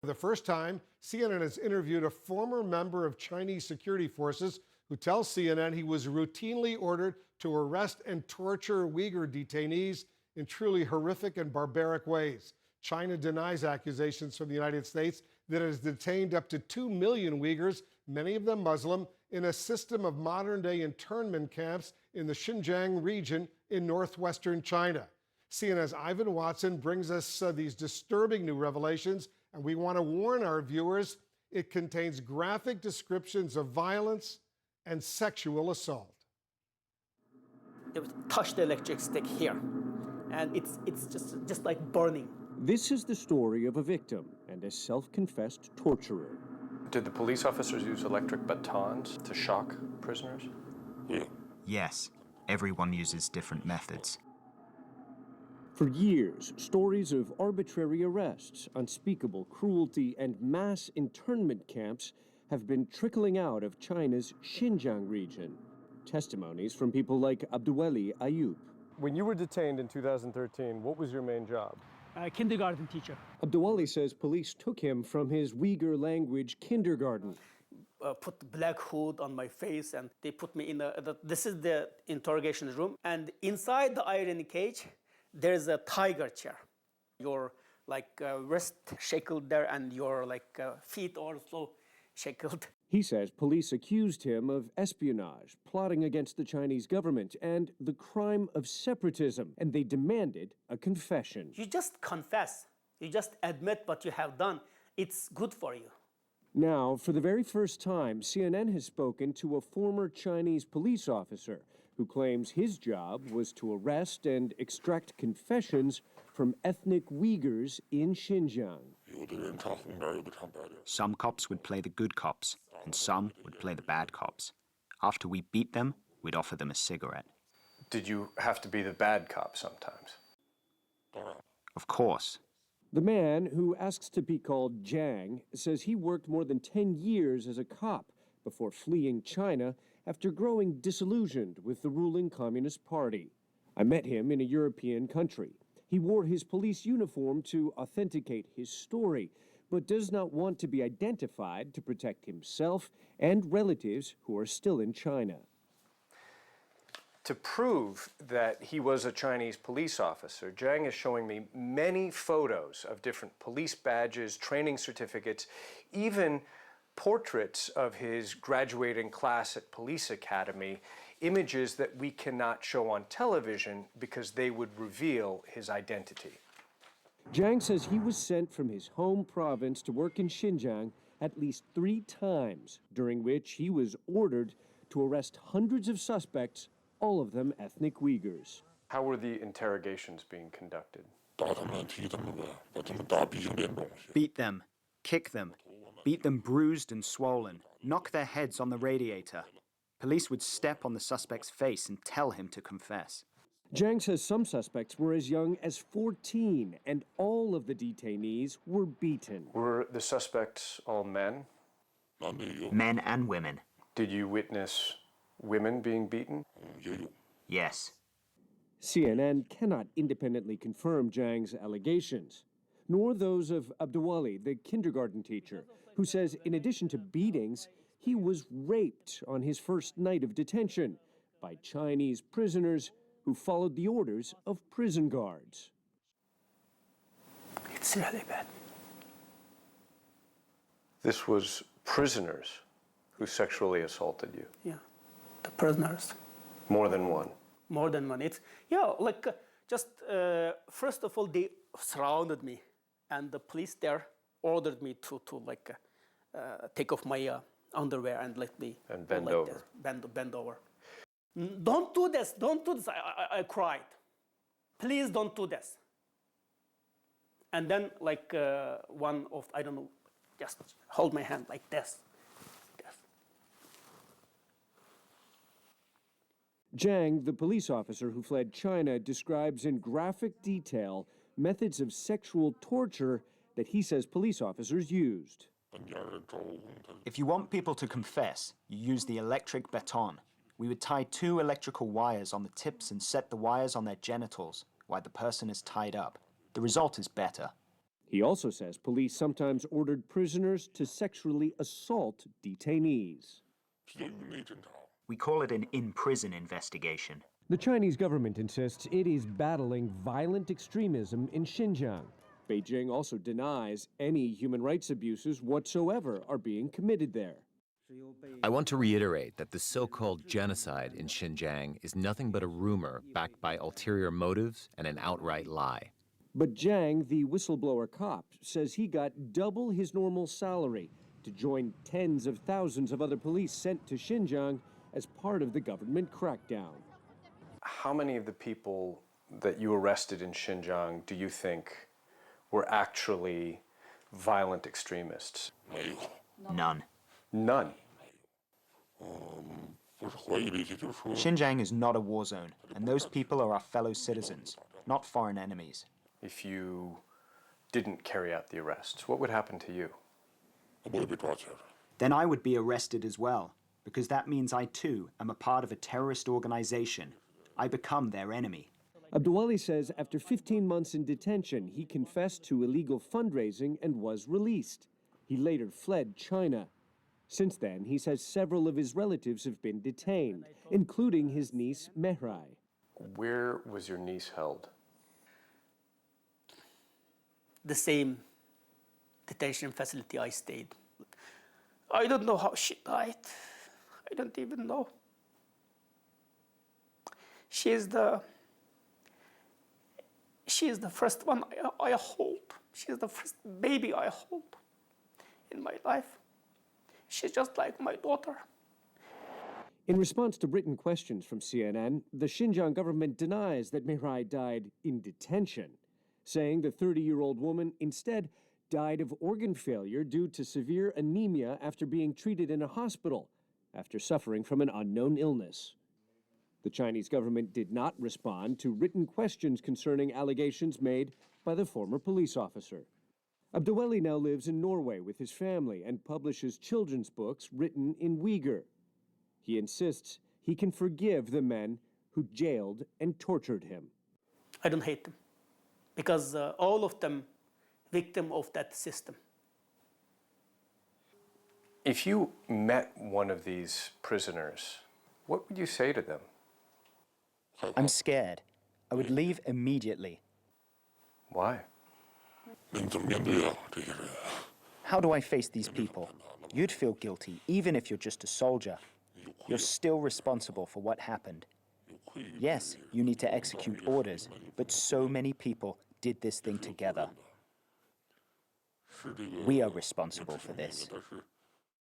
For the first time, CNN has interviewed a former member of Chinese security forces who tells CNN he was routinely ordered to arrest and torture Uyghur detainees in truly horrific and barbaric ways. China denies accusations from the United States that it has detained up to 2 million Uyghurs, many of them Muslim, in a system of modern-day internment camps in the Xinjiang region in northwestern China. CNN's Ivan Watson brings us these disturbing new revelations, and we want to warn our viewers, it contains graphic descriptions of violence and sexual assault. They would touch the electric stick here, and it's just like burning. This is the story of a victim and a self-confessed torturer. Did the police officers use electric batons to shock prisoners? Yeah. Yes, everyone uses different methods. For years, stories of arbitrary arrests, unspeakable cruelty, and mass internment camps have been trickling out of China's Xinjiang region. Testimonies from people like Abduweli Ayub. When you were detained in 2013, what was your main job? Kindergarten teacher. Abduweli says police took him from his Uyghur language kindergarten. Put the black hood on my face, and they put me in this is the interrogation room, and inside the iron cage, there's a tiger chair. Your wrist shackled there, and your feet also shackled. He says police accused him of espionage, plotting against the Chinese government, and the crime of separatism, and they demanded a confession. You just confess. You just admit what you have done. It's good for you. Now, for the very first time, CNN has spoken to a former Chinese police officer who claims his job was to arrest and extract confessions from ethnic Uyghurs in Xinjiang. Some cops would play the good cops, and some would play the bad cops. After we beat them, we'd offer them a cigarette. Did you have to be the bad cop sometimes? Of course. The man, who asks to be called Jiang, says he worked more than 10 years as a cop before fleeing China after growing disillusioned with the ruling Communist Party. I met him in a European country. He wore his police uniform to authenticate his story, but does not want to be identified to protect himself and relatives who are still in China. To prove that he was a Chinese police officer, Jiang is showing me many photos of different police badges, training certificates, even portraits of his graduating class at police academy, images that we cannot show on television because they would reveal his identity. Jiang says he was sent from his home province to work in Xinjiang at least 3 times, during which he was ordered to arrest hundreds of suspects, all of them ethnic Uyghurs. How were the interrogations being conducted? Beat them, kick them, beat them bruised and swollen, knock their heads on the radiator. Police would step on the suspect's face and tell him to confess. Jiang says some suspects were as young as 14, and all of the detainees were beaten. Were the suspects all men? Men and women. Did you witness women being beaten? Yes. CNN cannot independently confirm Jiang's allegations, nor those of Abduwali, the kindergarten teacher, who says in addition to beatings, he was raped on his first night of detention by Chinese prisoners who followed the orders of prison guards. It's really bad. This was prisoners who sexually assaulted you? Yeah, the prisoners. More than one? More than one. It's, first of all, they surrounded me, and the police there ordered me to take off my underwear and let me and bend over. Bend over. Don't do this. Don't do this. I cried. Please don't do this. And then one of, I don't know, just hold my hand like this. Jiang, the police officer who fled China, describes in graphic detail methods of sexual torture that he says police officers used. If you want people to confess, you use the electric baton. We would tie 2 electrical wires on the tips and set the wires on their genitals while the person is tied up. The result is better. He also says police sometimes ordered prisoners to sexually assault detainees. We call it an in-prison investigation. The Chinese government insists it is battling violent extremism in Xinjiang. Beijing also denies any human rights abuses whatsoever are being committed there. I want to reiterate that the so-called genocide in Xinjiang is nothing but a rumor backed by ulterior motives and an outright lie. But Jiang, the whistleblower cop, says he got double his normal salary to join tens of thousands of other police sent to Xinjiang as part of the government crackdown. How many of the people that you arrested in Xinjiang do you think were actually violent extremists? None. None. Xinjiang is not a war zone, and those people are our fellow citizens, not foreign enemies. If you didn't carry out the arrests, what would happen to you? Then I would be arrested as well, because that means I too am a part of a terrorist organization. I become their enemy. Abdulwali says after 15 months in detention, he confessed to illegal fundraising and was released. He later fled China. Since then, he says several of his relatives have been detained, including his niece Mehrai. Where was your niece held? The same detention facility I stayed. I don't know how she died. I don't even know. She is the first one I hold. She is the first baby I hold in my life. She's just like my daughter. In response to written questions from CNN, the Xinjiang government denies that Mehrai died in detention, saying the 30-year-old woman instead died of organ failure due to severe anemia after being treated in a hospital after suffering from an unknown illness. The Chinese government did not respond to written questions concerning allegations made by the former police officer. Abdulwali now lives in Norway with his family and publishes children's books written in Uyghur. He insists he can forgive the men who jailed and tortured him. I don't hate them because all of them victim of that system. If you met one of these prisoners, what would you say to them? I'm scared. I would leave immediately. Why? How do I face these people? You'd feel guilty, even if you're just a soldier. You're still responsible for what happened. Yes, you need to execute orders, but so many people did this thing together. We are responsible for this.